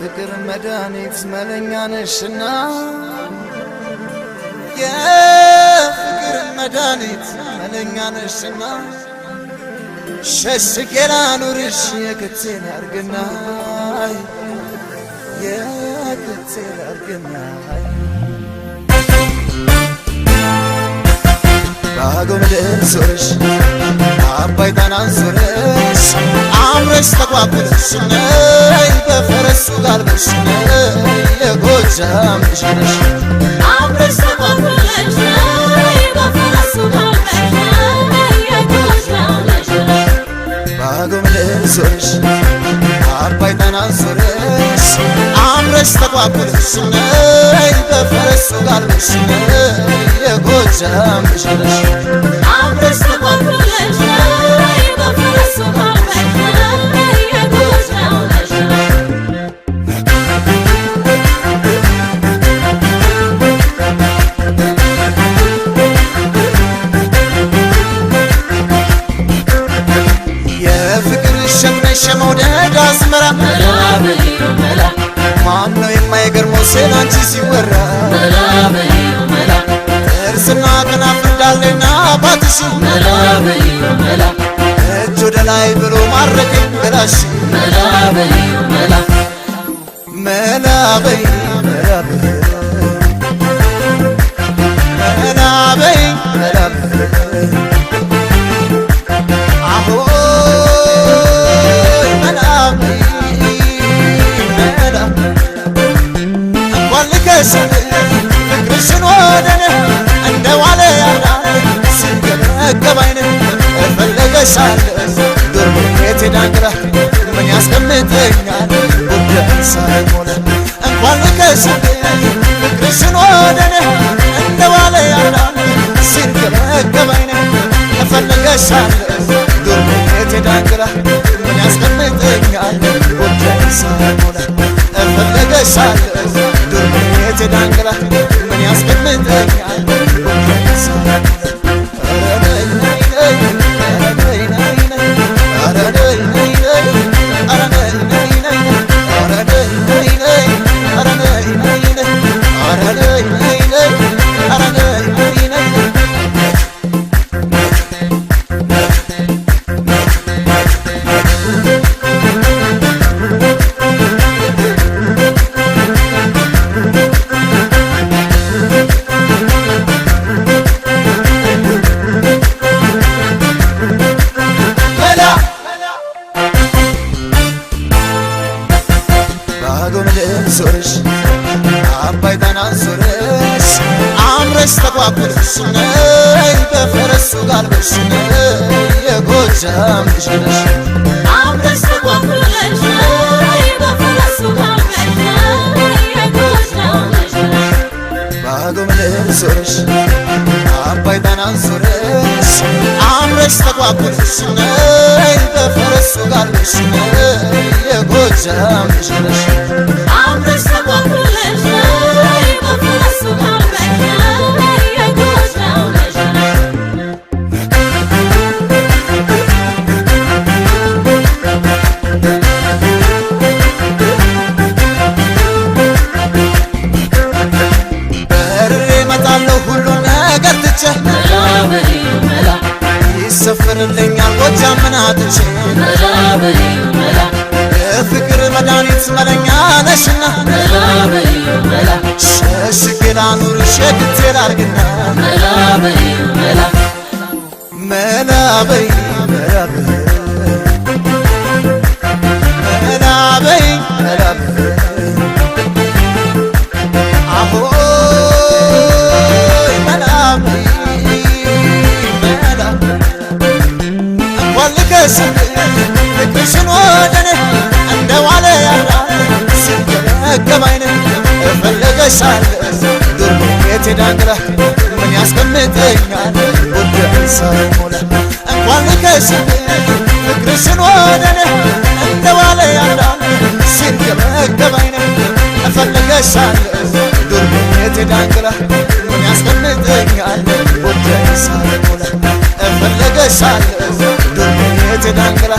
የፍቅር መድኃኒት መለኛ ነሽና የፍቅር መድኃኒት መለኛ ነሽና ሸሽጌ ላኑርሽ የክቴን አርግና የክቴን አርግና ባጎ ምድር ዞረሽ አባይ ጣናን ዞረሽ አምረሽ ተቋቁለሽ ነይ በፈረሱ ጋልበሽ ነይ የጎጃም ልጅ ነሽ አምረሽ ተቋቁለሽ ነይ በፈረሱ ጋልበሽ ነይ የጎጃም ልጅ ነሽ ባጎ ምድር ዞረሽ አባይ ጣናን ዞረሽ አምረሽ ተቋቁለሽ ነይ በፈረሱ ጋልበሽ ነይ የጎጃም ልጅ ነሽ አምረሽ ተቋቁለሽ ነይ በፈረሱ ጋልበሽ ነይ የጎጃም ልጅ ነሽ የፍቅር ሸክነሽ የመውደድ አስመራ መላ በይው መላ ማነው የማይገርመው ስላንቺ ሲወራ መላ በይው መላ ጥርስና ከናፍር ዳሌና ባትሽ መላ በይው መላ እጅ ወደ ላይ ብሎ ማረከኝ ገላሽ መላ በይው መላ መላ በይ መላ በይ መላ በይ መላ በይ አሆይ መላ በይ መላ እንኳን ልከስል ፍቅርሽን ወደኔ እንደ ዋለ ያላ ሲገበገብ አይነ እፈለገሻለሁ ዱር ቤቴ ዳንግራ ምን ያስቀምጠኛል ጉዳይ ሳይሞላ እንኳን ልከስል ፍቅርሽን ወደኔ እንደ ዋለ ያላ ሲገበገብ አይነ እፈለገሻለሁ ዱር ቤቴ ዳንግራ ምን ያስቀምጠኛል ጉዳይ ሳይሞላ እፈለገሻለሁ ዱር ቤቴ ዳንግራ ምን ያስቀምጠኛል ጉዳይ ሳይሞላ ባዶ ምድር ዞረሽ አባይ ጣናን ዞረሽ አምረሽ ተቋቁለሽ ነይ በፈረሱ ጋልበሽ ነይ የጎጃም ልጅ ነሽ አምረሽ ተቋቁለሽ ነይ በፈረሱ ጋልበሽ ነይ የጎጃም ልጅ ነሽ ባዶ ምድር ዞረሽ አባይ ጣናን ዞረሽ አምረሽ ተቋቁለሽ ነይ በፈረሱ ጋልበሽ ነይ የጎጃም ልጅ ነሽ አምረሽ ተቋቁለሽ ነይ በፈረሱ ጋልበሽ ነይ የጎጃም ልጅ ነሽ በርሬ እመጣለሁ ሁሉን ነገር ትቼ መላ በይው መላ ይሰፍርልኛል ጎጃም ምናትቼ መላ በይው መላ የፍቅር መድኃኒት መለኛ ነሽና መላ በይው መላ ሸሽጌ ላኑርሽ የክቴን አርግና መላ በይው መላ መላ በይ መላ በይ መላ በይ መላ በይ አሆይ መላ በይ መላ እንኳን ልከስል ፍቅርሽን ወደኔ እንደ ዋለ ያላ ሲገበገብ አይነ እፈለገሻለሁ ዱር ቤቴ ዳንግራ ምን ያስቀምጠኛል ጉዳይ ሳይሞላ እንኳን ልከስል ፍቅርሽን ወደኔ እንደ ዋለ ያላ ሲገበገብ አይነ እፈለገሻለሁ ዱር ቤቴ ዳንግራ ምን ያስቀምጠኛል ጉዳይ ሳይሞላ እፈለገሻለሁ ዱር ቤቴ ዳንግራ